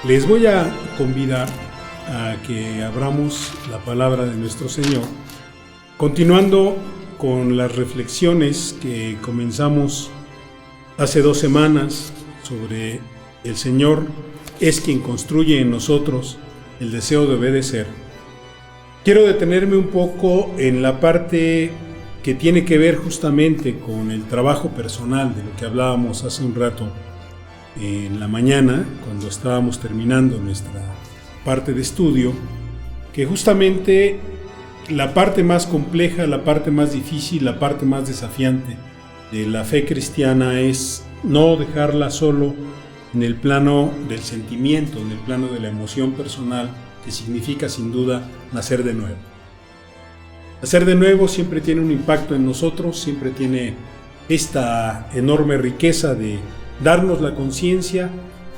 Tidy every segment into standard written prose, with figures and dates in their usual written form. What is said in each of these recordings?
Les voy a convidar a que abramos la palabra de nuestro Señor, continuando con las reflexiones que comenzamos hace 2 semanas sobre el Señor es quien construye en nosotros el deseo de obedecer. Quiero detenerme un poco en la parte que tiene que ver justamente con el trabajo personal, de lo que hablábamos hace un rato en la mañana, cuando estábamos terminando nuestra parte de estudio, que justamente la parte más compleja, la parte más difícil, la parte más desafiante de la fe cristiana es no dejarla solo en el plano del sentimiento, en el plano de la emoción personal, que significa sin duda nacer de nuevo. Nacer de nuevo siempre tiene un impacto en nosotros, siempre tiene esta enorme riqueza de darnos la conciencia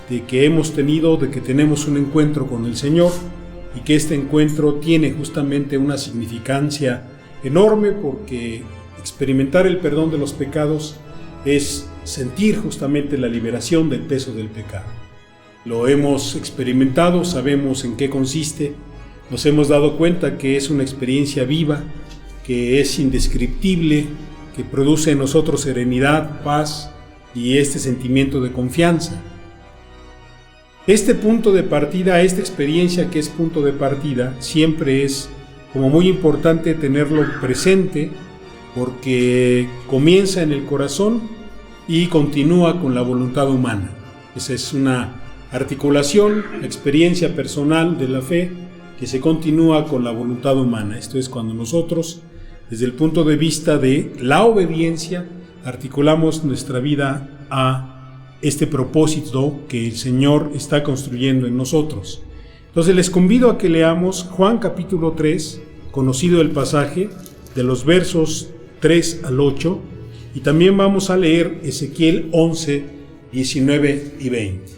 de que hemos tenido, de que tenemos un encuentro con el Señor y que este encuentro tiene justamente una significancia enorme, porque experimentar el perdón de los pecados es sentir justamente la liberación del peso del pecado. Lo hemos experimentado, sabemos en qué consiste, nos hemos dado cuenta que es una experiencia viva, que es indescriptible, que produce en nosotros serenidad, paz y este sentimiento de confianza. Este punto de partida, esta experiencia que es punto de partida, siempre es como muy importante tenerlo presente, porque comienza en el corazón y continúa con la voluntad humana. Esa es una articulación, la experiencia personal de la fe que se continúa con la voluntad humana. Esto es cuando nosotros, desde el punto de vista de la obediencia, articulamos nuestra vida a este propósito que el Señor está construyendo en nosotros. Entonces les convido a que leamos Juan capítulo 3, conocido el pasaje, de los versos 3 al 8, y también vamos a leer Ezequiel 11, 19 y 20.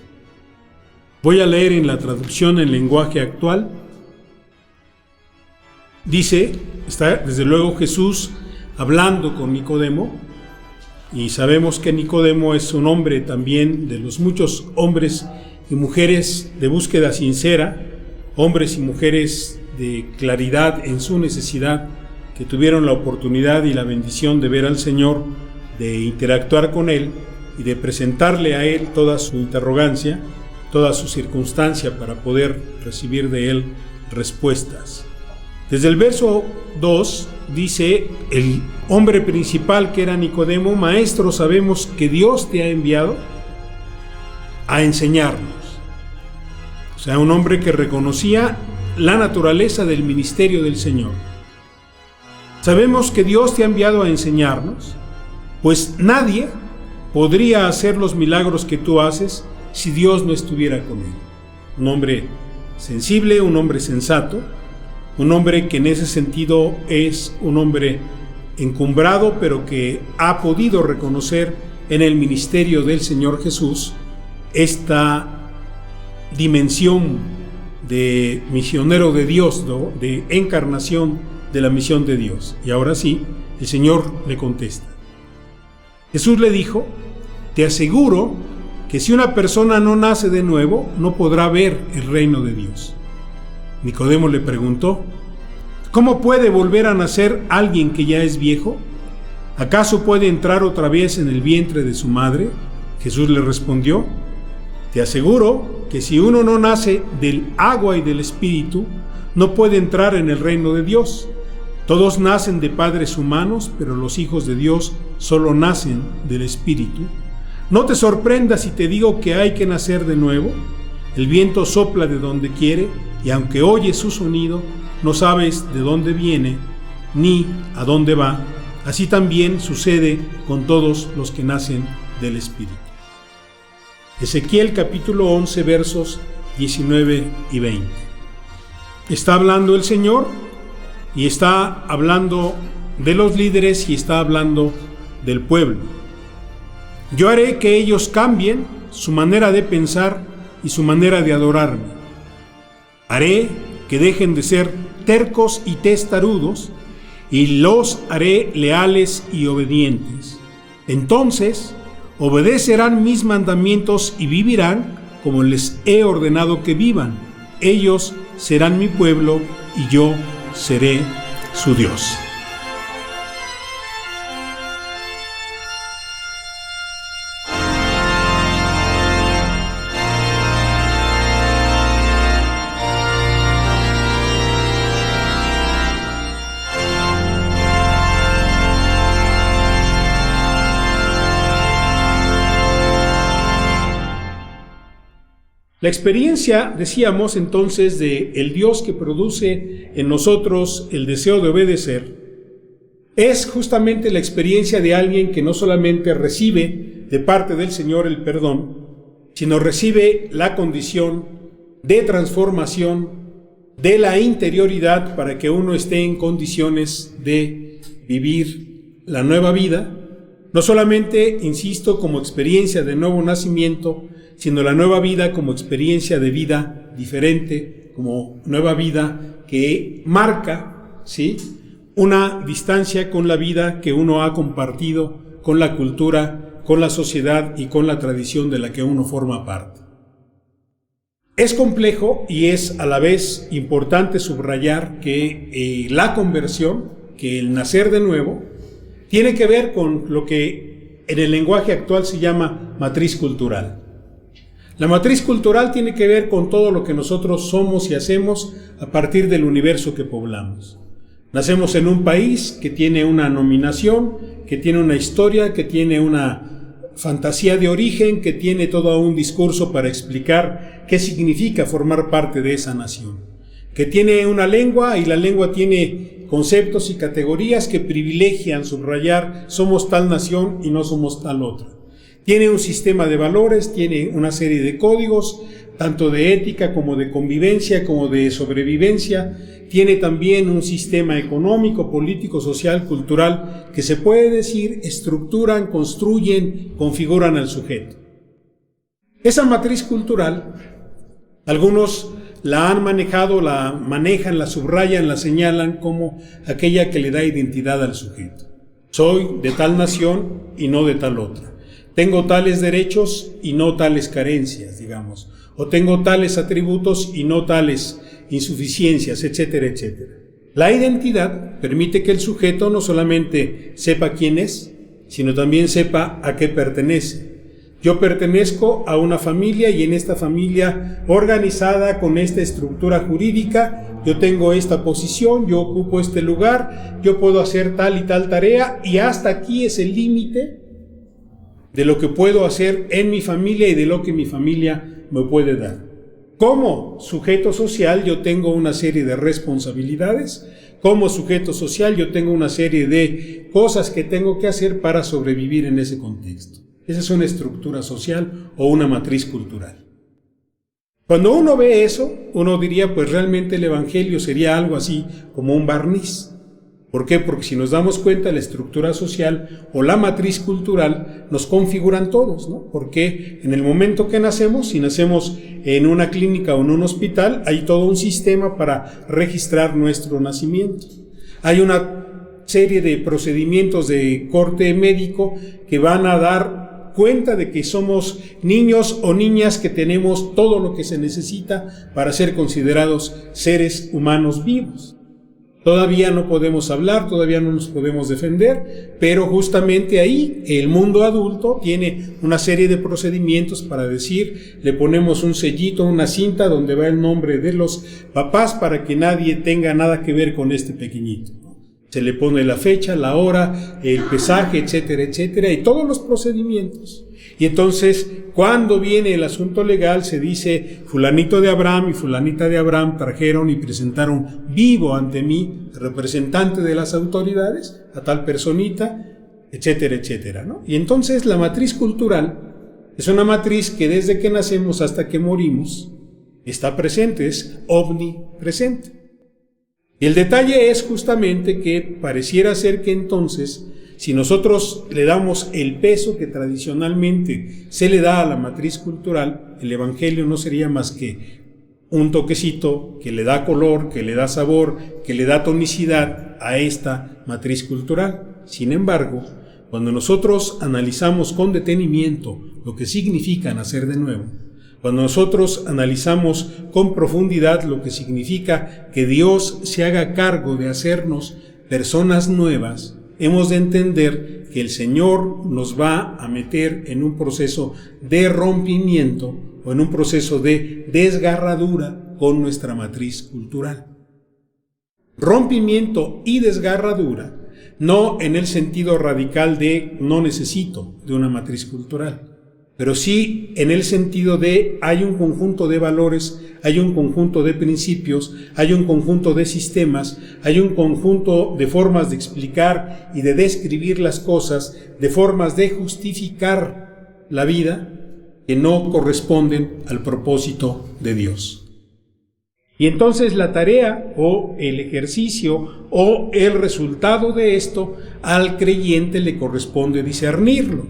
Voy a leer en la traducción en lenguaje actual. Dice, está desde luego Jesús hablando con Nicodemo, y sabemos que Nicodemo es un hombre también de los muchos hombres y mujeres de búsqueda sincera, hombres y mujeres de claridad en su necesidad, que tuvieron la oportunidad y la bendición de ver al Señor, de interactuar con Él y de presentarle a Él toda su interrogancia, toda su circunstancia, para poder recibir de Él respuestas. Desde el verso 2 dice el hombre principal, que era Nicodemo: Maestro, sabemos que Dios te ha enviado a enseñarnos. O sea, un hombre que reconocía la naturaleza del ministerio del Señor. Sabemos que Dios te ha enviado a enseñarnos, pues nadie podría hacer los milagros que tú haces si Dios no estuviera con él. Un hombre sensible, un hombre sensato, un hombre que en ese sentido es un hombre encumbrado, pero que ha podido reconocer en el ministerio del Señor Jesús esta dimensión de misionero de Dios, ¿no?, de encarnación de la misión de Dios. Y ahora sí, el Señor le contesta. Jesús le dijo: te aseguro que si una persona no nace de nuevo, no podrá ver el reino de Dios. Nicodemo le preguntó: ¿cómo puede volver a nacer alguien que ya es viejo? ¿Acaso puede entrar otra vez en el vientre de su madre? Jesús le respondió: te aseguro que si uno no nace del agua y del Espíritu, no puede entrar en el reino de Dios. Todos nacen de padres humanos, pero los hijos de Dios solo nacen del Espíritu. No te sorprendas si te digo que hay que nacer de nuevo. El viento sopla de donde quiere, y aunque oyes su sonido, no sabes de dónde viene ni a dónde va. Así también sucede con todos los que nacen del Espíritu. Ezequiel capítulo 11, versos 19 y 20. Está hablando el Señor, y está hablando de los líderes, y está hablando del pueblo. Yo haré que ellos cambien su manera de pensar y su manera de adorarme. Haré que dejen de ser tercos y testarudos, y los haré leales y obedientes. Entonces obedecerán mis mandamientos y vivirán, como les he ordenado que vivan. Ellos serán mi pueblo y yo seré su Dios. La experiencia, decíamos entonces, de el Dios que produce en nosotros el deseo de obedecer, es justamente la experiencia de alguien que no solamente recibe de parte del Señor el perdón, sino recibe la condición de transformación de la interioridad para que uno esté en condiciones de vivir la nueva vida, no solamente, insisto, como experiencia de nuevo nacimiento, sino la nueva vida como experiencia de vida diferente, como nueva vida que marca, ¿sí?, una distancia con la vida que uno ha compartido, con la cultura, con la sociedad y con la tradición de la que uno forma parte. Es complejo y es a la vez importante subrayar que la conversión, que el nacer de nuevo, tiene que ver con lo que en el lenguaje actual se llama matriz cultural. La matriz cultural tiene que ver con todo lo que nosotros somos y hacemos a partir del universo que poblamos. Nacemos en un país que tiene una nominación, que tiene una historia, que tiene una fantasía de origen, que tiene todo un discurso para explicar qué significa formar parte de esa nación, que tiene una lengua y la lengua tiene conceptos y categorías que privilegian subrayar somos tal nación y no somos tal otra. Tiene un sistema de valores, tiene una serie de códigos, tanto de ética como de convivencia, como de sobrevivencia. Tiene también un sistema económico, político, social, cultural, que se puede decir estructuran, construyen, configuran al sujeto. Esa matriz cultural, algunos la han manejado, la manejan, la subrayan, la señalan como aquella que le da identidad al sujeto. Soy de tal nación y no de tal otra. Tengo tales derechos y no tales carencias, digamos, o tengo tales atributos y no tales insuficiencias, etcétera, etcétera. La identidad permite que el sujeto no solamente sepa quién es, sino también sepa a qué pertenece. Yo pertenezco a una familia y en esta familia organizada con esta estructura jurídica, yo tengo esta posición, yo ocupo este lugar, yo puedo hacer tal y tal tarea y hasta aquí es el límite de lo que puedo hacer en mi familia y de lo que mi familia me puede dar. Como sujeto social yo tengo una serie de responsabilidades, como sujeto social yo tengo una serie de cosas que tengo que hacer para sobrevivir en ese contexto. Esa es una estructura social o una matriz cultural. Cuando uno ve eso, uno diría, pues realmente el Evangelio sería algo así como un barniz. ¿Por qué? Porque si nos damos cuenta, la estructura social o la matriz cultural nos configuran todos, ¿no? Porque en el momento que nacemos, si nacemos en una clínica o en un hospital, hay todo un sistema para registrar nuestro nacimiento. Hay una serie de procedimientos de corte médico que van a dar cuenta de que somos niños o niñas que tenemos todo lo que se necesita para ser considerados seres humanos vivos. Todavía no podemos hablar, todavía no nos podemos defender, pero justamente ahí el mundo adulto tiene una serie de procedimientos para decir, le ponemos un sellito, una cinta donde va el nombre de los papás para que nadie tenga nada que ver con este pequeñito. Se le pone la fecha, la hora, el pesaje, etcétera, etcétera, y todos los procedimientos. Y entonces, cuando viene el asunto legal, se dice, fulanito de Abraham y fulanita de Abraham trajeron y presentaron vivo ante mí, representante de las autoridades, a tal personita, etcétera, etcétera, ¿no? Y entonces la matriz cultural es una matriz que desde que nacemos hasta que morimos está presente, es omnipresente. Y el detalle es justamente que pareciera ser que entonces, si nosotros le damos el peso que tradicionalmente se le da a la matriz cultural, el Evangelio no sería más que un toquecito que le da color, que le da sabor, que le da tonicidad a esta matriz cultural. Sin embargo, cuando nosotros analizamos con detenimiento lo que significa nacer de nuevo, Cuando nosotros analizamos con profundidad lo que significa que Dios se haga cargo de hacernos personas nuevas, hemos de entender que el Señor nos va a meter en un proceso de rompimiento o en un proceso de desgarradura con nuestra matriz cultural. Rompimiento y desgarradura, no en el sentido radical de no necesito de una matriz cultural, pero sí en el sentido de hay un conjunto de valores, hay un conjunto de principios, hay un conjunto de sistemas, hay un conjunto de formas de explicar y de describir las cosas, de formas de justificar la vida que no corresponden al propósito de Dios. Y entonces la tarea o el ejercicio o el resultado de esto, al creyente le corresponde discernirlo.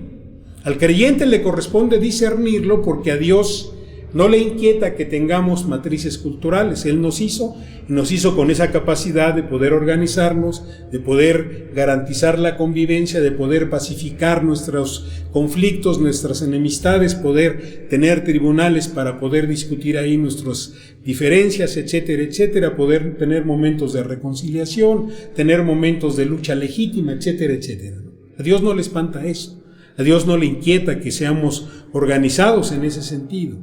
Al creyente le corresponde discernirlo porque a Dios no le inquieta que tengamos matrices culturales. Él nos hizo con esa capacidad de poder organizarnos, de poder garantizar la convivencia, de poder pacificar nuestros conflictos, nuestras enemistades, poder tener tribunales para poder discutir ahí nuestras diferencias, etcétera, etcétera, poder tener momentos de reconciliación, tener momentos de lucha legítima, etcétera, etcétera. A Dios no le espanta eso. A Dios no le inquieta que seamos organizados en ese sentido.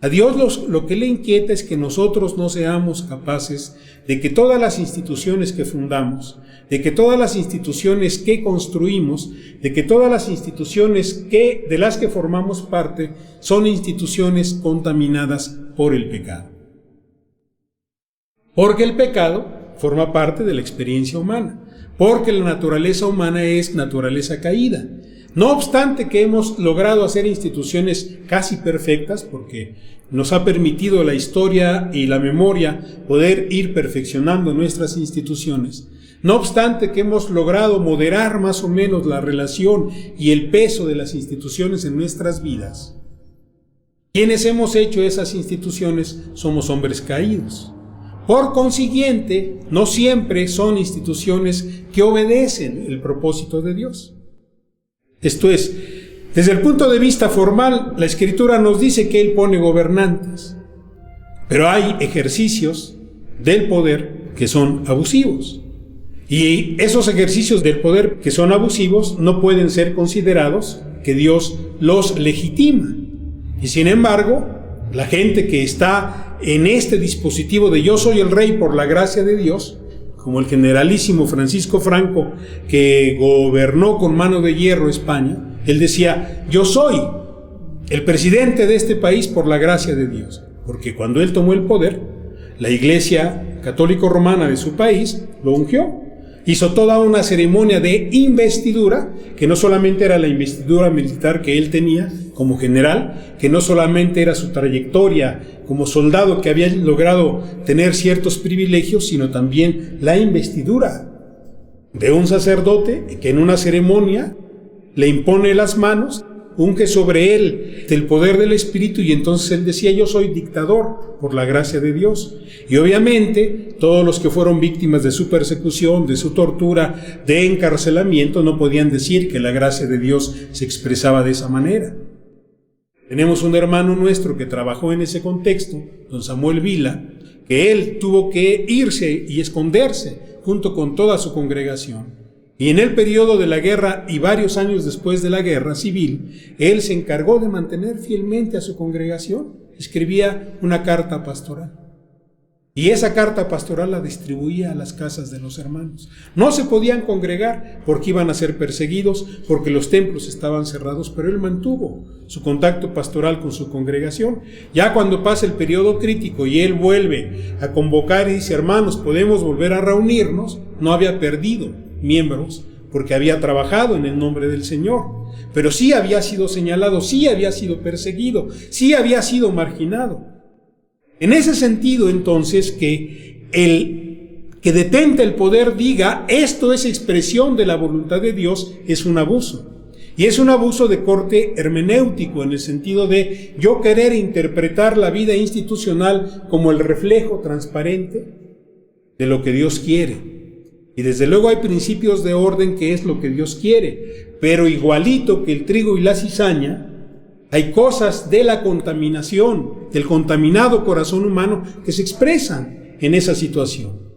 A Dios lo que le inquieta es que nosotros no seamos capaces de que todas las instituciones que fundamos, de que todas las instituciones que construimos, de que todas las instituciones de las que formamos parte son instituciones contaminadas por el pecado. Porque el pecado forma parte de la experiencia humana, porque la naturaleza humana es naturaleza caída. No obstante que hemos logrado hacer instituciones casi perfectas, porque nos ha permitido la historia y la memoria poder ir perfeccionando nuestras instituciones, no obstante que hemos logrado moderar más o menos la relación y el peso de las instituciones en nuestras vidas, quienes hemos hecho esas instituciones somos hombres caídos. Por consiguiente, no siempre son instituciones que obedecen el propósito de Dios. Esto es, desde el punto de vista formal, la Escritura nos dice que Él pone gobernantes, pero hay ejercicios del poder que son abusivos. Y esos ejercicios del poder que son abusivos no pueden ser considerados que Dios los legitima. Y sin embargo, la gente que está en este dispositivo de yo soy el rey por la gracia de Dios, como el generalísimo Francisco Franco, que gobernó con mano de hierro España, él decía, yo soy el presidente de este país por la gracia de Dios, porque cuando él tomó el poder, la Iglesia católico romana de su país lo ungió, hizo toda una ceremonia de investidura, que no solamente era la investidura militar que él tenía como general, que no solamente era su trayectoria como soldado que había logrado tener ciertos privilegios, sino también la investidura de un sacerdote que en una ceremonia le impone las manos, unge sobre él del poder del Espíritu, y entonces él decía, yo soy dictador por la gracia de Dios. Y obviamente todos los que fueron víctimas de su persecución, de su tortura, de encarcelamiento, no podían decir que la gracia de Dios se expresaba de esa manera. Tenemos un hermano nuestro que trabajó en ese contexto, don Samuel Vila, que él tuvo que irse y esconderse junto con toda su congregación. Y en el periodo de la guerra y varios años después de la guerra civil, él se encargó de mantener fielmente a su congregación. Escribía una carta pastoral. Y esa carta pastoral la distribuía a las casas de los hermanos. No se podían congregar porque iban a ser perseguidos, porque los templos estaban cerrados, pero él mantuvo su contacto pastoral con su congregación. Ya cuando pasa el periodo crítico y él vuelve a convocar y dice, hermanos, podemos volver a reunirnos, no había perdido miembros porque había trabajado en el nombre del Señor, pero sí había sido señalado, sí había sido perseguido, sí había sido marginado. En ese sentido, entonces, que el que detenta el poder diga esto es expresión de la voluntad de Dios, es un abuso. Y es un abuso de corte hermenéutico, en el sentido de yo querer interpretar la vida institucional como el reflejo transparente de lo que Dios quiere. Y desde luego hay principios de orden que es lo que Dios quiere, pero igualito que el trigo y la cizaña, Hay cosas de la contaminación, del contaminado corazón humano que se expresan en esa situación.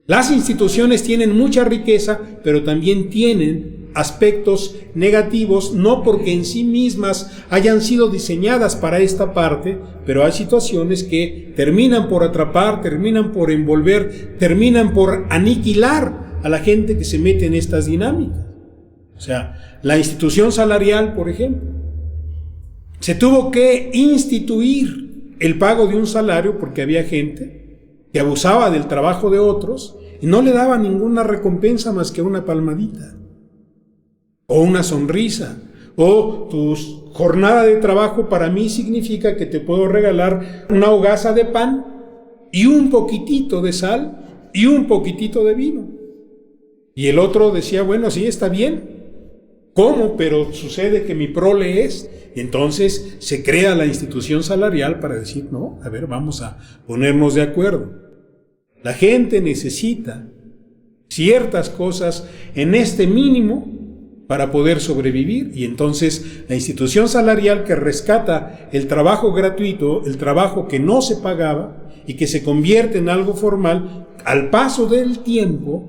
Las instituciones tienen mucha riqueza, pero también tienen aspectos negativos, no porque en sí mismas hayan sido diseñadas para esta parte, pero hay situaciones que terminan por atrapar, terminan por envolver, terminan por aniquilar a la gente que se mete en estas dinámicas. O sea, la institución salarial, por ejemplo, se tuvo que instituir el pago de un salario porque había gente que abusaba del trabajo de otros y no le daba ninguna recompensa más que una palmadita o una sonrisa, o tu jornada de trabajo para mí significa que te puedo regalar una hogaza de pan y un poquitito de sal y un poquitito de vino. Y el otro decía, bueno, sí, está bien. ¿Cómo? Pero sucede que mi prole es. Y entonces se crea la institución salarial para decir, no, a ver, vamos a ponernos de acuerdo. La gente necesita ciertas cosas en este mínimo para poder sobrevivir, y entonces la institución salarial que rescata el trabajo gratuito, el trabajo que no se pagaba y que se convierte en algo formal, al paso del tiempo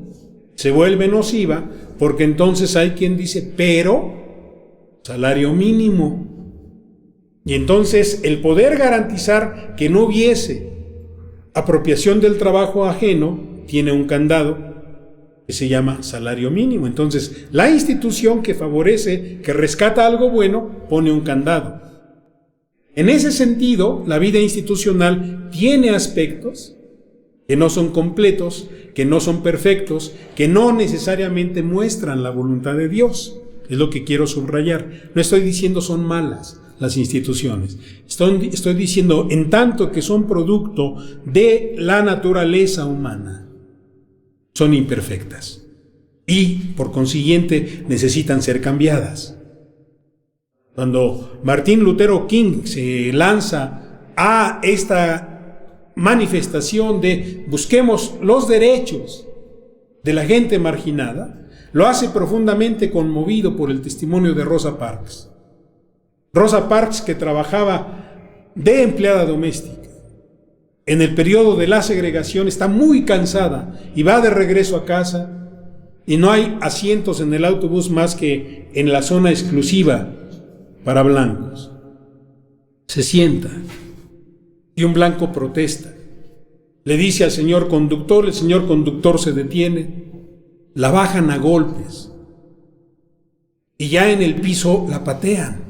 se vuelve nociva, porque entonces hay quien dice, pero salario mínimo. Y entonces el poder garantizar que no hubiese apropiación del trabajo ajeno tiene un candado que se llama salario mínimo. Entonces, la institución que favorece, que rescata algo bueno, pone un candado. En ese sentido, la vida institucional tiene aspectos que no son completos, que no son perfectos, que no necesariamente muestran la voluntad de Dios. Es lo que quiero subrayar. No estoy diciendo son malas las instituciones. Estoy diciendo en tanto que son producto de la naturaleza humana, son imperfectas y, por consiguiente, necesitan ser cambiadas. Cuando Martín Lutero King se lanza a esta manifestación de busquemos los derechos de la gente marginada, lo hace profundamente conmovido por el testimonio de Rosa Parks. Rosa Parks, que trabajaba de empleada doméstica en el periodo de la segregación, está muy cansada y va de regreso a casa y no hay asientos en el autobús más que en la zona exclusiva para blancos. Se sienta y un blanco protesta. Le dice al señor conductor, el señor conductor se detiene, la bajan a golpes y ya en el piso la patean,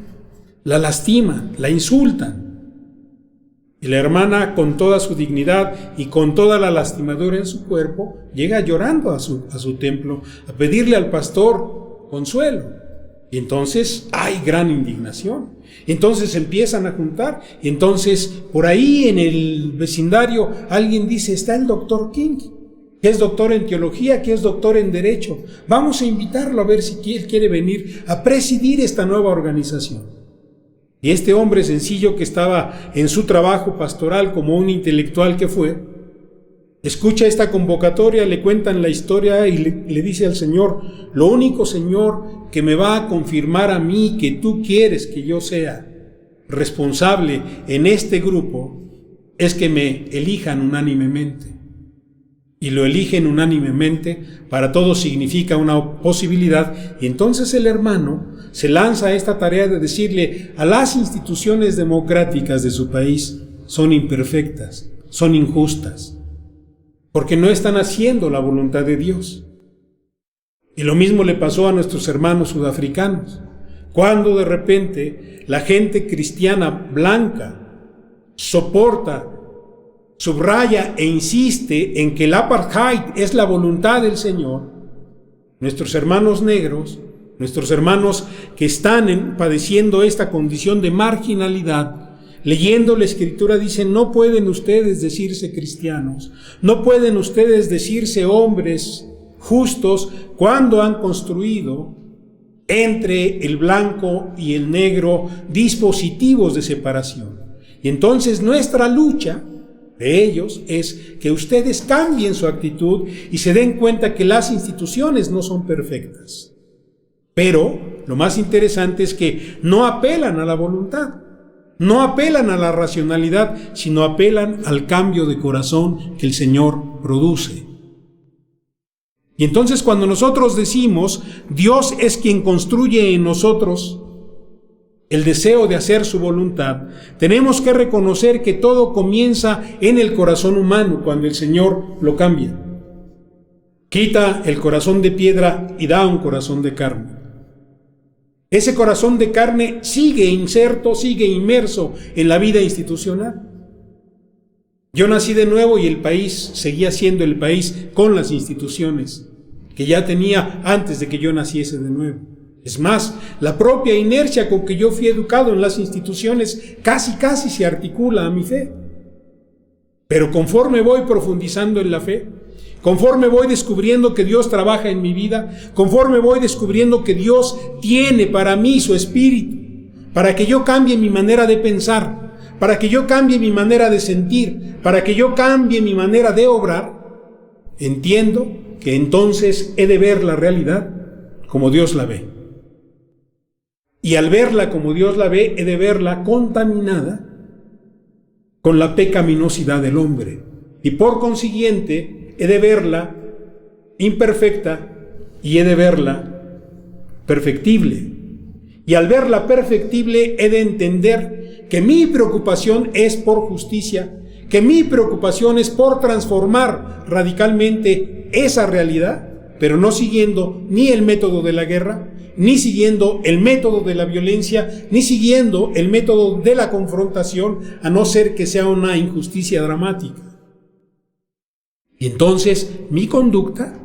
la lastiman, la insultan. Y la hermana, con toda su dignidad y con toda la lastimadura en su cuerpo, llega llorando a su templo a pedirle al pastor consuelo. Y entonces hay gran indignación. Y entonces empiezan a juntar. Y entonces por ahí en el vecindario alguien dice, está el doctor King, que es doctor en teología, que es doctor en derecho. Vamos a invitarlo a ver si él quiere venir a presidir esta nueva organización. Y este hombre sencillo que estaba en su trabajo pastoral como un intelectual que fue, escucha esta convocatoria, le cuentan la historia y le dice al Señor, lo único, Señor, que me va a confirmar a mí que tú quieres que yo sea responsable en este grupo es que me elijan unánimemente. Y lo eligen unánimemente, para todos significa una posibilidad, y entonces el hermano se lanza a esta tarea de decirle a las instituciones democráticas de su país, son imperfectas, son injustas, porque no están haciendo la voluntad de Dios. Y lo mismo le pasó a nuestros hermanos sudafricanos, cuando de repente la gente cristiana blanca soporta, subraya e insiste en que el apartheid es la voluntad del Señor, nuestros hermanos negros, nuestros hermanos que están padeciendo esta condición de marginalidad, leyendo la Escritura, dicen, no pueden ustedes decirse cristianos, no pueden ustedes decirse hombres justos cuando han construido entre el blanco y el negro dispositivos de separación. Y entonces nuestra lucha de ellos es que ustedes cambien su actitud y se den cuenta que las instituciones no son perfectas, pero lo más interesante es que no apelan a la voluntad, no apelan a la racionalidad, sino apelan al cambio de corazón que el Señor produce. Y entonces cuando nosotros decimos, Dios es quien construye en nosotros el deseo de hacer su voluntad, tenemos que reconocer que todo comienza en el corazón humano cuando el Señor lo cambia. Quita el corazón de piedra y da un corazón de carne. Ese corazón de carne sigue inserto, sigue inmerso en la vida institucional. Yo nací de nuevo y el país seguía siendo el país con las instituciones que ya tenía antes de que yo naciese de nuevo. Es más, la propia inercia con que yo fui educado en las instituciones casi se articula a mi fe. Pero conforme voy profundizando en la fe, conforme voy descubriendo que Dios trabaja en mi vida, conforme voy descubriendo que Dios tiene para mí su espíritu, para que yo cambie mi manera de pensar, para que yo cambie mi manera de sentir, para que yo cambie mi manera de obrar, entiendo que entonces he de ver la realidad como Dios la ve. Y al verla como Dios la ve, he de verla contaminada con la pecaminosidad del hombre. Y por consiguiente, he de verla imperfecta y he de verla perfectible. Y al verla perfectible, he de entender que mi preocupación es por justicia, que mi preocupación es por transformar radicalmente esa realidad, pero no siguiendo ni el método de la guerra, ni siguiendo el método de la violencia, ni siguiendo el método de la confrontación, a no ser que sea una injusticia dramática. Y entonces mi conducta,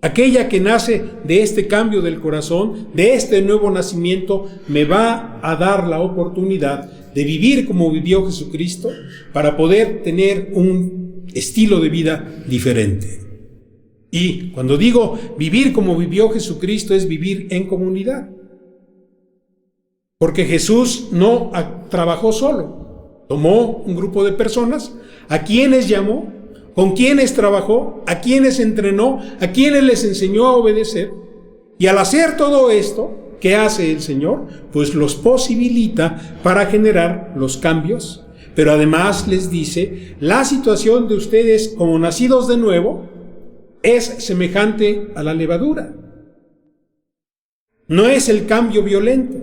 aquella que nace de este cambio del corazón, de este nuevo nacimiento, me va a dar la oportunidad de vivir como vivió Jesucristo para poder tener un estilo de vida diferente. Y cuando digo vivir como vivió Jesucristo, es vivir en comunidad. Porque Jesús no trabajó solo. Tomó un grupo de personas, a quienes llamó, con quienes trabajó, a quienes entrenó, a quienes les enseñó a obedecer. Y al hacer todo esto, ¿qué hace el Señor? Pues los posibilita para generar los cambios. Pero además les dice, la situación de ustedes como nacidos de nuevo es semejante a la levadura. No es el cambio violento,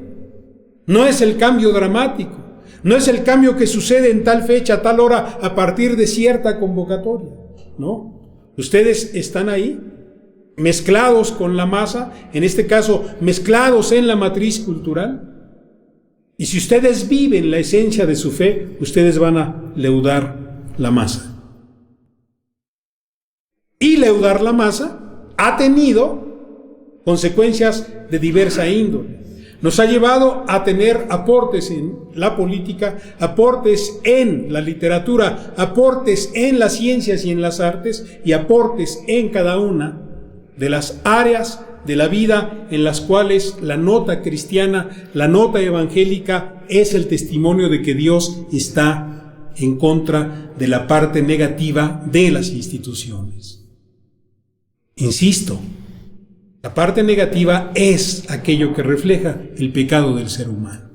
no es el cambio dramático, no es el cambio que sucede en tal fecha, tal hora, a partir de cierta convocatoria. No, ustedes están ahí, mezclados con la masa, en este caso, mezclados en la matriz cultural. Y si ustedes viven la esencia de su fe, ustedes van a leudar la masa. Y leudar la masa ha tenido consecuencias de diversa índole. Nos ha llevado a tener aportes en la política, aportes en la literatura, aportes en las ciencias y en las artes, y aportes en cada una de las áreas de la vida en las cuales la nota cristiana, la nota evangélica, es el testimonio de que Dios está en contra de la parte negativa de las instituciones. Insisto, la parte negativa es aquello que refleja el pecado del ser humano.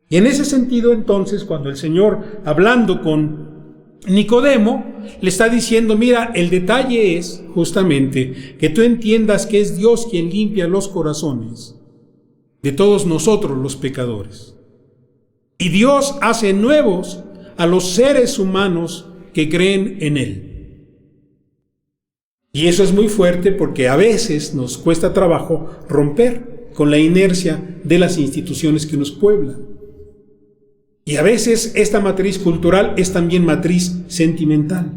Y en ese sentido, entonces, cuando el Señor, hablando con Nicodemo, le está diciendo, mira, el detalle es justamente que tú entiendas que es Dios quien limpia los corazones de todos nosotros los pecadores. Y Dios hace nuevos a los seres humanos que creen en Él. Y eso es muy fuerte porque a veces nos cuesta trabajo romper con la inercia de las instituciones que nos pueblan. Y a veces esta matriz cultural es también matriz sentimental.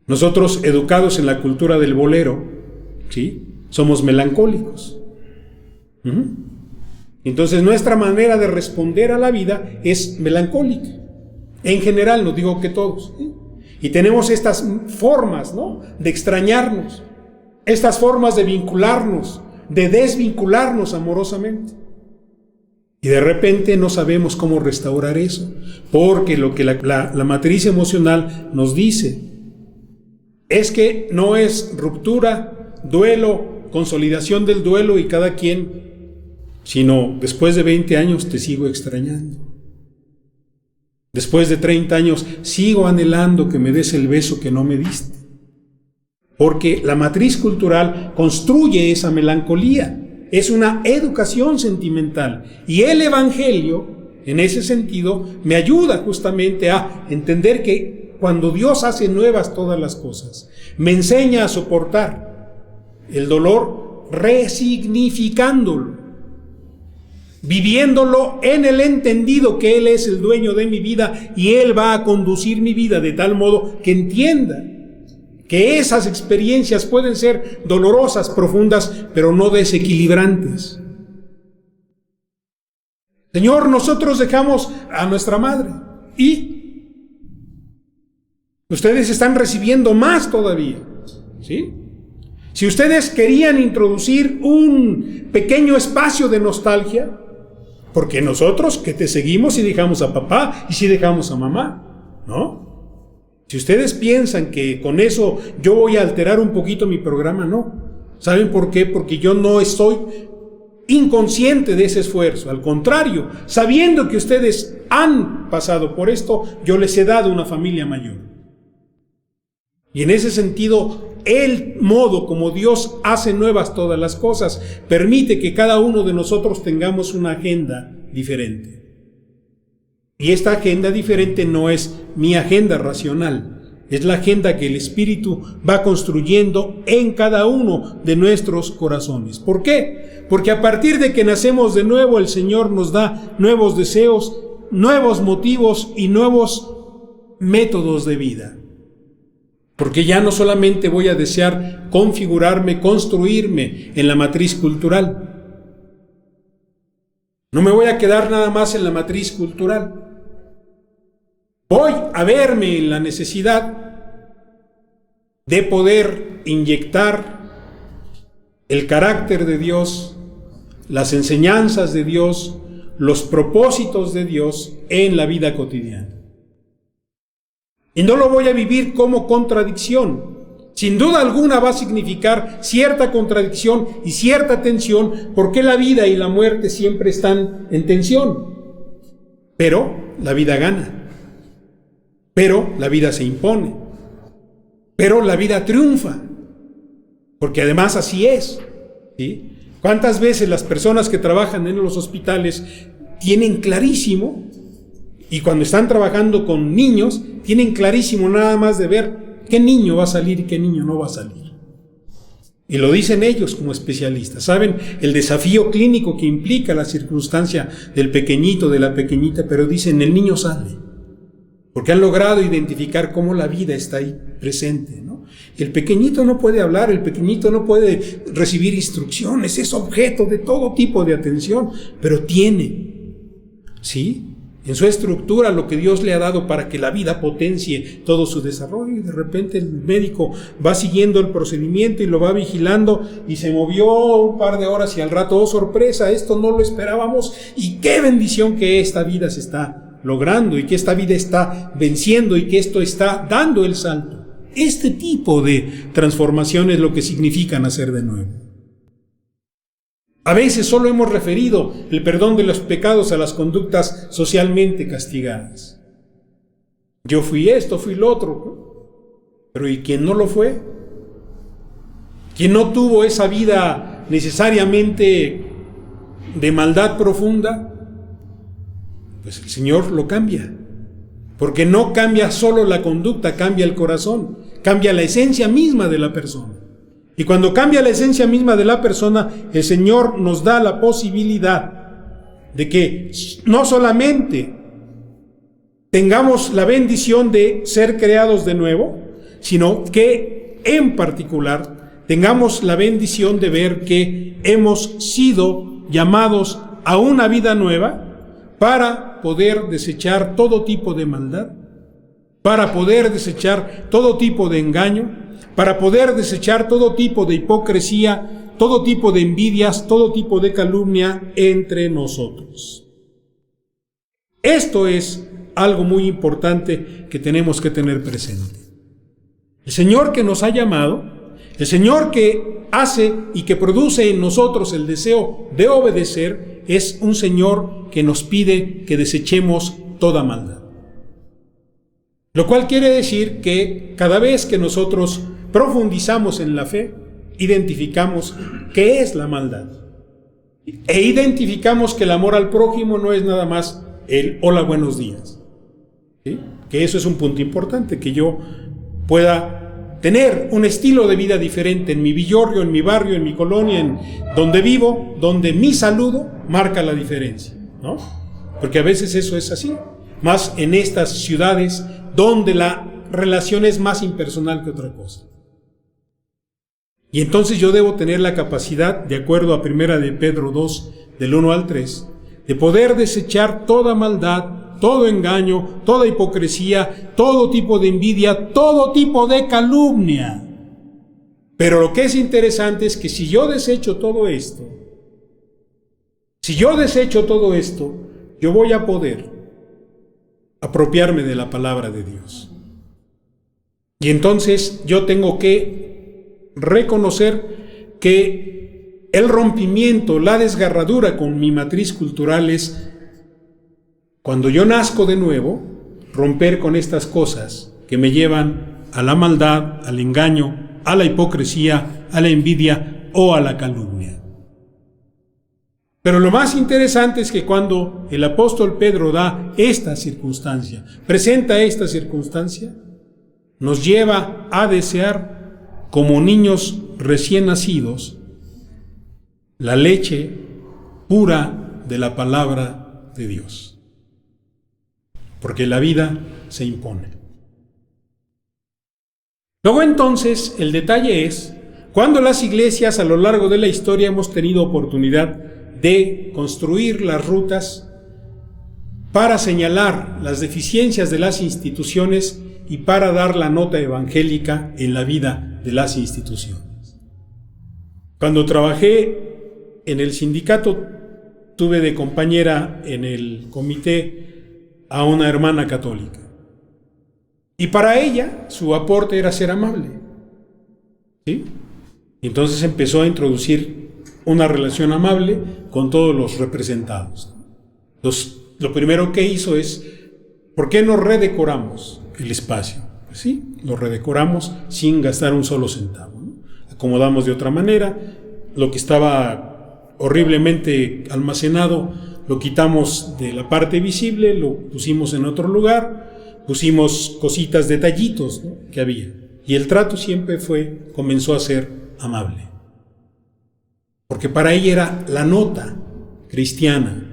Nosotros, educados en la cultura del bolero, ¿sí?, somos melancólicos. Entonces nuestra manera de responder a la vida es melancólica. En general, no digo que todos, ¿sí? Y tenemos estas formas, ¿no?, de extrañarnos, estas formas de vincularnos, de desvincularnos amorosamente. Y de repente no sabemos cómo restaurar eso, porque lo que la matriz emocional nos dice es que no es ruptura, duelo consolidación del duelo y cada quien, sino después de 20 años te sigo extrañando. Después de 30 años sigo anhelando que me des el beso que no me diste. Porque la matriz cultural construye esa melancolía. Es una educación sentimental. Y el Evangelio, en ese sentido, me ayuda justamente a entender que cuando Dios hace nuevas todas las cosas, me enseña a soportar el dolor resignificándolo, viviéndolo en el entendido que Él es el dueño de mi vida y Él va a conducir mi vida de tal modo que entienda que esas experiencias pueden ser dolorosas, profundas, pero no desequilibrantes. Señor, nosotros dejamos a nuestra madre y ustedes están recibiendo más todavía, ¿sí? Si ustedes querían introducir un pequeño espacio de nostalgia, porque nosotros que te seguimos y dejamos a papá y si dejamos a mamá, ¿no? Si ustedes piensan que con eso yo voy a alterar un poquito mi programa, no. ¿Saben por qué? Porque yo no estoy inconsciente de ese esfuerzo. Al contrario, sabiendo que ustedes han pasado por esto, yo les he dado una familia mayor. Y en ese sentido, el modo como Dios hace nuevas todas las cosas permite que cada uno de nosotros tengamos una agenda diferente. Y esta agenda diferente no es mi agenda racional, es la agenda que el Espíritu va construyendo en cada uno de nuestros corazones. ¿Por qué? Porque a partir de que nacemos de nuevo, el Señor nos da nuevos deseos, nuevos motivos y nuevos métodos de vida. Porque ya no solamente voy a desear configurarme, construirme en la matriz cultural. No me voy a quedar nada más en la matriz cultural. Voy a verme en la necesidad de poder inyectar el carácter de Dios, las enseñanzas de Dios, los propósitos de Dios en la vida cotidiana. Y no lo voy a vivir como contradicción. Sin duda alguna va a significar cierta contradicción y cierta tensión, porque la vida y la muerte siempre están en tensión. Pero la vida gana. Pero la vida se impone. Pero la vida triunfa. Porque además así es, ¿sí? ¿Cuántas veces las personas que trabajan en los hospitales tienen clarísimo, y cuando están trabajando con niños, tienen clarísimo nada más de ver qué niño va a salir y qué niño no va a salir? Y lo dicen ellos como especialistas. Saben el desafío clínico que implica la circunstancia del pequeñito, de la pequeñita, pero dicen el niño sale. Porque han logrado identificar cómo la vida está ahí presente, ¿no? El pequeñito no puede hablar, el pequeñito no puede recibir instrucciones, es objeto de todo tipo de atención, pero tiene, ¿sí?, en su estructura lo que Dios le ha dado para que la vida potencie todo su desarrollo. Y de repente el médico va siguiendo el procedimiento y lo va vigilando y se movió un par de horas y al rato, oh sorpresa, esto no lo esperábamos, y qué bendición que esta vida se está logrando y que esta vida está venciendo y que esto está dando el salto. Este tipo de transformación es lo que significa nacer de nuevo. A veces solo hemos referido el perdón de los pecados a las conductas socialmente castigadas. Yo fui esto, fui lo otro, pero ¿y quién no lo fue? ¿Quién no tuvo esa vida necesariamente de maldad profunda? Pues el Señor lo cambia, porque no cambia solo la conducta, cambia el corazón, cambia la esencia misma de la persona. Y cuando cambia la esencia misma de la persona, el Señor nos da la posibilidad de que no solamente tengamos la bendición de ser creados de nuevo, sino que en particular tengamos la bendición de ver que hemos sido llamados a una vida nueva para poder desechar todo tipo de maldad, para poder desechar todo tipo de engaño, para poder desechar todo tipo de hipocresía, todo tipo de envidias, todo tipo de calumnia entre nosotros. Esto es algo muy importante que tenemos que tener presente. El Señor que nos ha llamado, el Señor que hace y que produce en nosotros el deseo de obedecer es un Señor que nos pide que desechemos toda maldad. Lo cual quiere decir que cada vez que nosotros profundizamos en la fe, identificamos qué es la maldad. E identificamos que el amor al prójimo no es nada más el hola, buenos días. ¿Sí? Que eso es un punto importante, que yo pueda tener un estilo de vida diferente en mi villorrio, en mi barrio, en mi colonia, en donde vivo, donde mi saludo marca la diferencia, ¿no? Porque a veces eso es así, más en estas ciudades donde la relación es más impersonal que otra cosa. Y entonces yo debo tener la capacidad, de acuerdo a 1 de Pedro 2, del 1 al 3, de poder desechar toda maldad, todo engaño, toda hipocresía, todo tipo de envidia, todo tipo de calumnia. Pero lo que es interesante es que si yo desecho todo esto, yo voy a poder apropiarme de la palabra de Dios. Y entonces yo tengo que reconocer que el rompimiento, la desgarradura con mi matriz cultural es, cuando yo nazco de nuevo, romper con estas cosas que me llevan a la maldad, al engaño, a la hipocresía, a la envidia o a la calumnia. Pero lo más interesante es que cuando el apóstol Pedro da esta circunstancia, presenta esta circunstancia, nos lleva a desear, como niños recién nacidos, la leche pura de la palabra de Dios. Porque la vida se impone. Luego entonces, el detalle es, cuando las iglesias a lo largo de la historia hemos tenido oportunidad de construir las rutas para señalar las deficiencias de las instituciones y para dar la nota evangélica en la vida de las instituciones. Cuando trabajé en el sindicato, tuve de compañera en el comité a una hermana católica. Y para ella, su aporte era ser amable. ¿Sí? Entonces empezó a introducir una relación amable con todos los representados. Lo primero que hizo es, ¿por qué no redecoramos el espacio? Pues sí, lo redecoramos sin gastar un solo centavo, ¿no? Acomodamos de otra manera, lo que estaba horriblemente almacenado lo quitamos de la parte visible, lo pusimos en otro lugar, pusimos cositas, detallitos, ¿no?, que había. Y el trato siempre comenzó a ser amable. Porque para ella era la nota cristiana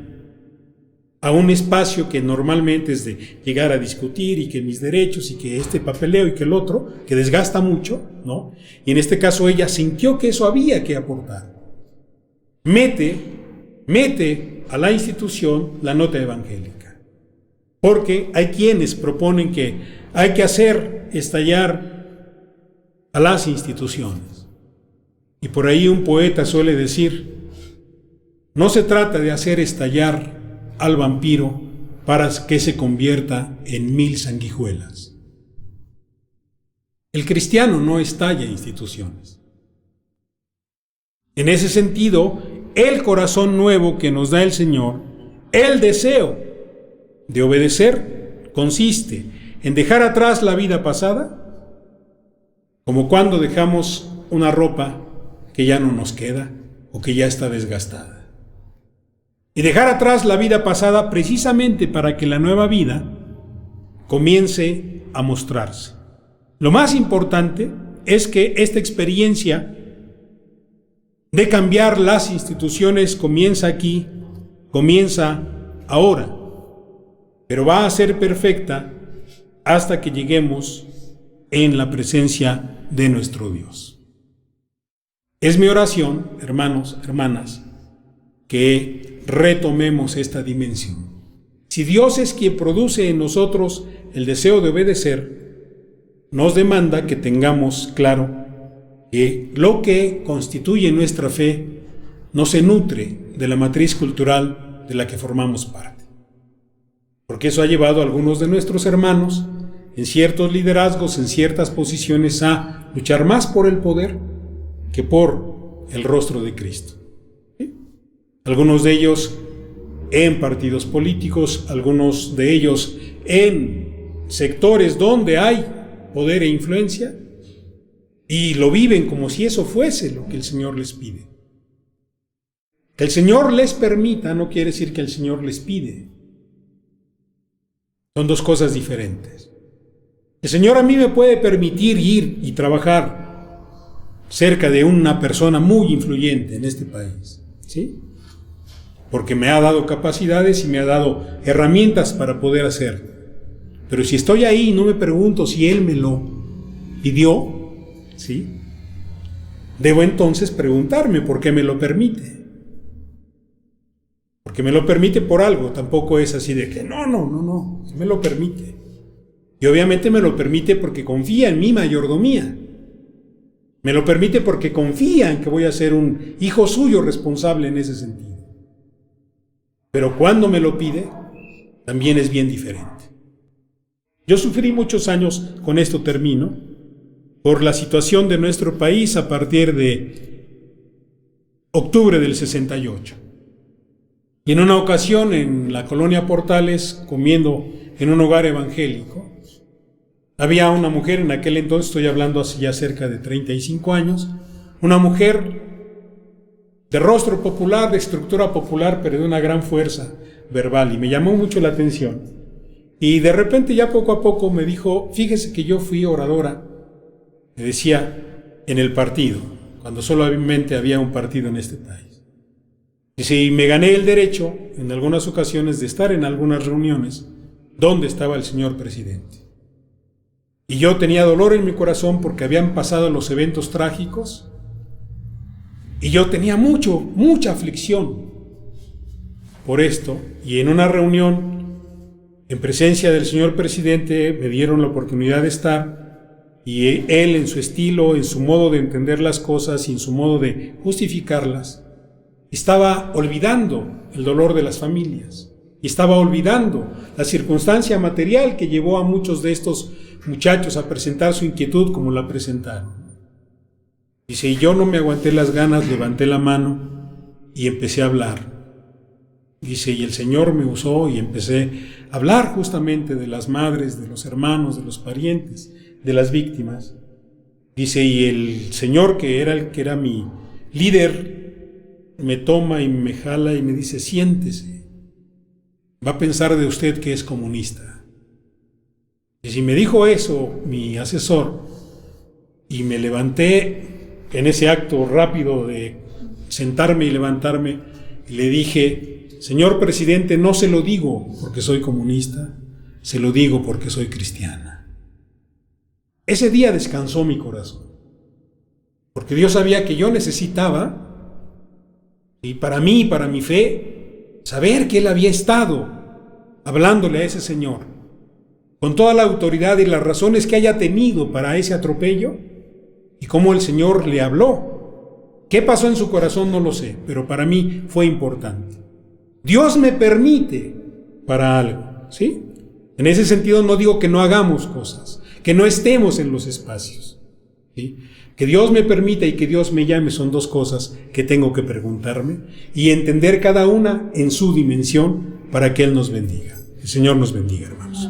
a un espacio que normalmente es de llegar a discutir y que mis derechos y que este papeleo y que el otro, que desgasta mucho, ¿no? Y en este caso ella sintió que eso había que aportar. Mete a la institución la nota evangélica. Porque hay quienes proponen que hay que hacer estallar a las instituciones. Y por ahí un poeta suele decir, no se trata de hacer estallar al vampiro para que se convierta en 1000 sanguijuelas. El cristiano no estalla instituciones. En ese sentido, el corazón nuevo que nos da el Señor, el deseo de obedecer, consiste en dejar atrás la vida pasada, como cuando dejamos una ropa que ya no nos queda o que ya está desgastada. Y dejar atrás la vida pasada precisamente para que la nueva vida comience a mostrarse. Lo más importante es que esta experiencia de cambiar las instituciones comienza aquí, comienza ahora, pero va a ser perfecta hasta que lleguemos en la presencia de nuestro Dios. Es mi oración, hermanos, hermanas, que retomemos esta dimensión. Si Dios es quien produce en nosotros el deseo de obedecer, nos demanda que tengamos claro que lo que constituye nuestra fe no se nutre de la matriz cultural de la que formamos parte. Porque eso ha llevado a algunos de nuestros hermanos en ciertos liderazgos, en ciertas posiciones, a luchar más por el poder que por el rostro de Cristo. ¿Sí? Algunos de ellos en partidos políticos, algunos de ellos en sectores donde hay poder e influencia, y lo viven como si eso fuese lo que el Señor les pide. Que el Señor les permita no quiere decir que el Señor les pide. Son dos cosas diferentes. El Señor a mí me puede permitir ir y trabajar cerca de una persona muy influyente en este país, ¿sí? Porque me ha dado capacidades y me ha dado herramientas para poder hacerlo. Pero si estoy ahí, no me pregunto si Él me lo pidió, ¿sí? Debo entonces preguntarme por qué me lo permite. Porque me lo permite por algo, tampoco es así de que no, me lo permite. Y obviamente me lo permite porque confía en mi mayordomía. Me lo permite porque confía en que voy a ser un hijo suyo responsable en ese sentido. Pero cuando me lo pide, también es bien diferente. Yo sufrí muchos años, con esto termino, por la situación de nuestro país a partir de octubre del 68. Y en una ocasión en la colonia Portales, comiendo en un hogar evangélico, había una mujer, en aquel entonces, estoy hablando hace ya cerca de 35 años, una mujer de rostro popular, de estructura popular, pero de una gran fuerza verbal, y me llamó mucho la atención. Y de repente ya poco a poco me dijo, fíjese que yo fui oradora, me decía, en el partido, cuando solamente había un partido en este país. Dice, y me gané el derecho, en algunas ocasiones, de estar en algunas reuniones donde estaba el señor presidente. Y yo tenía dolor en mi corazón porque habían pasado los eventos trágicos y yo tenía mucha aflicción por esto. Y en una reunión, en presencia del señor presidente, me dieron la oportunidad de estar, y él, en su estilo, en su modo de entender las cosas y en su modo de justificarlas, estaba olvidando el dolor de las familias, y estaba olvidando la circunstancia material que llevó a muchos de estos muchachos a presentar su inquietud como la presentaron. Dice, y yo no me aguanté las ganas, levanté la mano y empecé a hablar. Dice, y el Señor me usó y empecé a hablar justamente de las madres, de los hermanos, de los parientes, de las víctimas. Dice, y el Señor, que era mi líder, me toma y me jala y me dice, siéntese. Va a pensar de usted que es comunista. Y si me dijo eso mi asesor, y me levanté en ese acto rápido de sentarme y levantarme, y le dije, señor presidente, no se lo digo porque soy comunista, se lo digo porque soy cristiana. Ese día descansó mi corazón, porque Dios sabía que yo necesitaba, y para mí, para mi fe, saber que Él había estado hablándole a ese señor, con toda la autoridad y las razones que haya tenido para ese atropello, y cómo el Señor le habló. ¿Qué pasó en su corazón? No lo sé, pero para mí fue importante. Dios me permite para algo, ¿sí? En ese sentido no digo que no hagamos cosas, que no estemos en los espacios, ¿sí? Que Dios me permita y que Dios me llame son dos cosas que tengo que preguntarme y entender cada una en su dimensión para que Él nos bendiga. El Señor nos bendiga, hermanos.